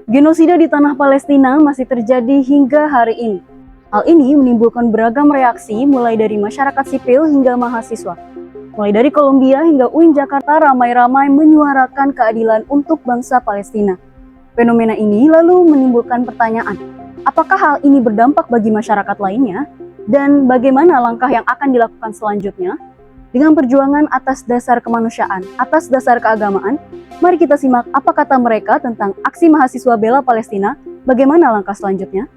Genosida di tanah Palestina masih terjadi hingga hari ini. Hal ini menimbulkan beragam reaksi mulai dari masyarakat sipil hingga mahasiswa. Mulai dari Kolombia hingga UIN Jakarta ramai-ramai menyuarakan keadilan untuk bangsa Palestina. Fenomena ini lalu menimbulkan pertanyaan, apakah hal ini berdampak bagi masyarakat lainnya? Dan bagaimana langkah yang akan dilakukan selanjutnya? Dengan perjuangan atas dasar kemanusiaan, atas dasar keagamaan, mari kita simak apa kata mereka tentang aksi mahasiswa bela Palestina, bagaimana langkah selanjutnya.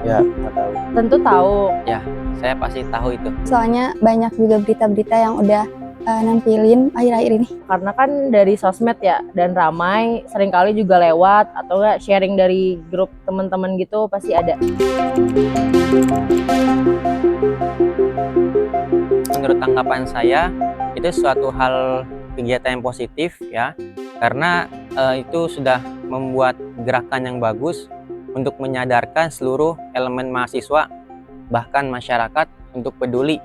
Ya, nggak tahu. Tentu tahu. Ya, saya pasti tahu itu. Soalnya banyak juga berita-berita yang udah nampilin akhir-akhir ini. Karena kan dari sosmed ya, dan ramai, seringkali juga lewat, atau enggak sharing dari grup teman-teman gitu, pasti ada. Menurut tanggapan saya, itu suatu hal kegiatan yang positif ya, karena itu sudah membuat gerakan yang bagus untuk menyadarkan seluruh elemen mahasiswa, bahkan masyarakat untuk peduli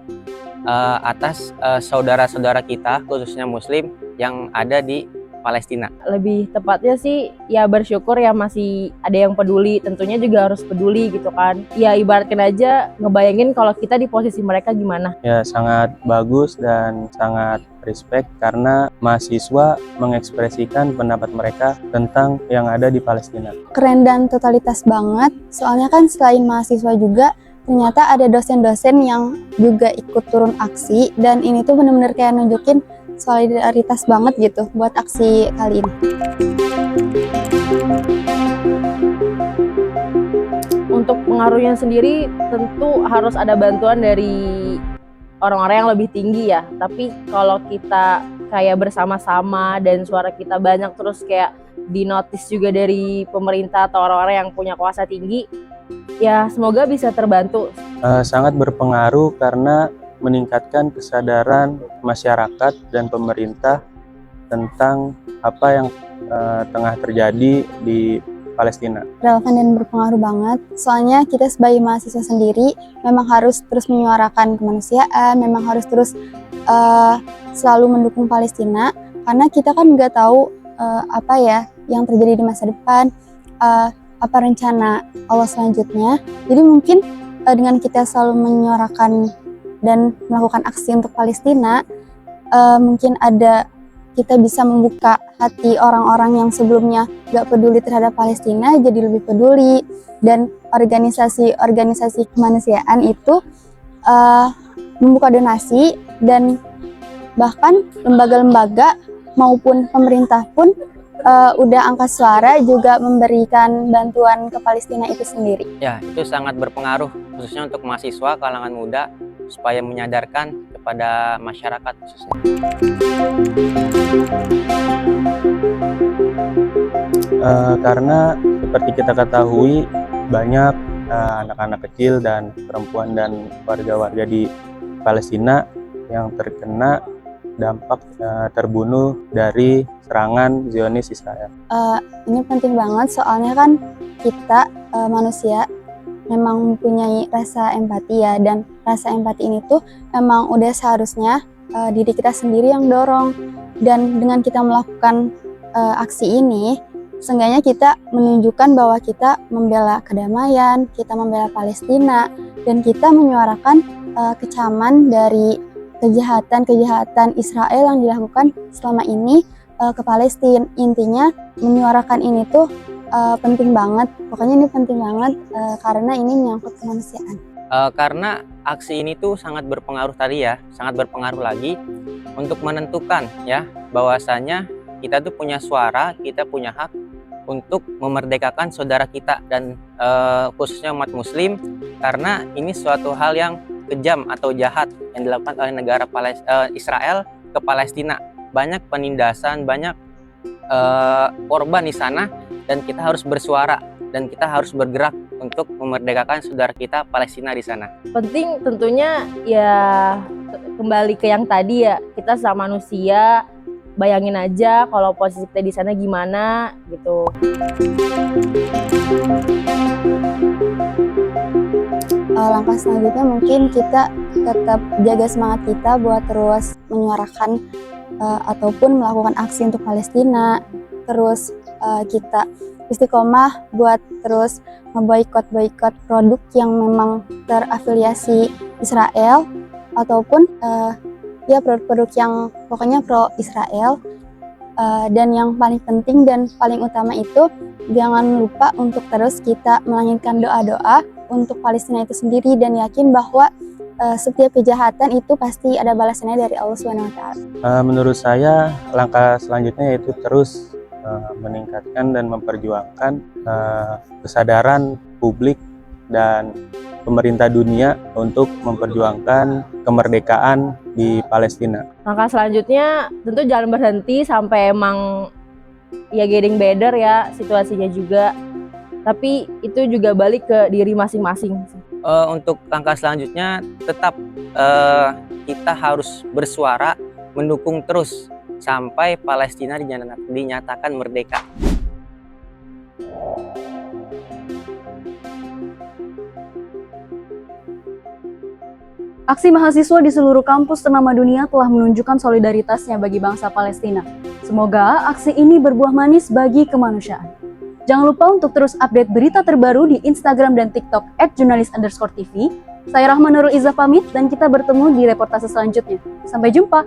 atas saudara-saudara kita, khususnya Muslim yang ada di Palestina. Lebih tepatnya sih ya bersyukur ya masih ada yang peduli, tentunya juga harus peduli gitu kan. Ya ibaratkan aja ngebayangin kalau kita di posisi mereka gimana. Ya, sangat bagus dan sangat respect karena mahasiswa mengekspresikan pendapat mereka tentang yang ada di Palestina. Keren dan totalitas banget, soalnya kan selain mahasiswa juga ternyata ada dosen-dosen yang juga ikut turun aksi, dan ini tuh bener-bener kayak nunjukin solidaritas banget gitu buat aksi kali ini. Untuk pengaruhnya sendiri tentu harus ada bantuan dari orang-orang yang lebih tinggi ya. Tapi kalau kita kayak bersama-sama dan suara kita banyak terus kayak dinotis juga dari pemerintah atau orang-orang yang punya kuasa tinggi, ya semoga bisa terbantu. Sangat berpengaruh karena meningkatkan kesadaran masyarakat dan pemerintah tentang apa yang tengah terjadi di Palestina. Relevan dan berpengaruh banget, soalnya kita sebagai mahasiswa sendiri memang harus terus menyuarakan kemanusiaan, memang harus terus selalu mendukung Palestina, karena kita kan nggak tahu apa ya yang terjadi di masa depan, apa rencana Allah selanjutnya. Jadi mungkin dengan kita selalu menyuarakan dan melakukan aksi untuk Palestina, mungkin kita bisa membuka hati orang-orang yang sebelumnya gak peduli terhadap Palestina jadi lebih peduli, dan organisasi-organisasi kemanusiaan itu membuka donasi, dan bahkan lembaga-lembaga maupun pemerintah pun udah angkat suara juga memberikan bantuan ke Palestina itu sendiri. Ya, itu sangat berpengaruh khususnya untuk mahasiswa kalangan muda supaya menyadarkan kepada masyarakat khususnya. Karena seperti kita ketahui banyak anak-anak kecil dan perempuan dan warga-warga di Palestina yang terkena dampak terbunuh dari serangan Zionis Israel. Ini penting banget soalnya kan kita manusia memang mempunyai rasa empati ya, dan rasa empati ini tuh emang udah seharusnya diri kita sendiri yang dorong, dan dengan kita melakukan aksi ini seenggaknya kita menunjukkan bahwa kita membela kedamaian, kita membela Palestina, dan kita menyuarakan kecaman dari kejahatan Israel yang dilakukan selama ini ke Palestina. Intinya menyuarakan ini tuh penting banget, pokoknya ini penting banget karena ini menyangkut kemanusiaan. Karena aksi ini tuh sangat berpengaruh tadi ya, sangat berpengaruh lagi untuk menentukan ya bahwasanya kita tuh punya suara, kita punya hak untuk memerdekakan saudara kita dan khususnya umat Muslim, karena ini suatu hal yang kejam atau jahat yang dilakukan oleh negara Israel ke Palestina. Banyak penindasan, banyak korban di sana, dan kita harus bersuara dan kita harus bergerak untuk memerdekakan saudara kita Palestina di sana. Penting tentunya ya kembali ke yang tadi ya, kita sama manusia, bayangin aja kalau posisi kita di sana gimana gitu. langkah selanjutnya mungkin kita tetap jaga semangat kita buat terus menyuarakan ataupun melakukan aksi untuk Palestina. Terus kita istiqomah buat terus memboikot produk yang memang terafiliasi Israel ataupun ya produk-produk yang pokoknya pro Israel. Dan yang paling penting dan paling utama itu jangan lupa untuk terus kita melangitkan doa-doa untuk Palestina itu sendiri dan yakin bahwa setiap kejahatan itu pasti ada balasannya dari Allah SWT. Menurut saya langkah selanjutnya yaitu terus meningkatkan dan memperjuangkan kesadaran publik dan pemerintah dunia untuk memperjuangkan kemerdekaan di Palestina. Langkah selanjutnya tentu jangan berhenti sampai emang ya getting better ya situasinya juga. Tapi itu juga balik ke diri masing-masing. Untuk langkah selanjutnya tetap kita harus bersuara mendukung terus sampai Palestina dinyatakan merdeka. Aksi mahasiswa di seluruh kampus ternama dunia telah menunjukkan solidaritasnya bagi bangsa Palestina. Semoga aksi ini berbuah manis bagi kemanusiaan. Jangan lupa untuk terus update berita terbaru di Instagram dan TikTok @jurnalis_tv. Saya Rahma Nurul Izzah pamit dan kita bertemu di reportase selanjutnya. Sampai jumpa.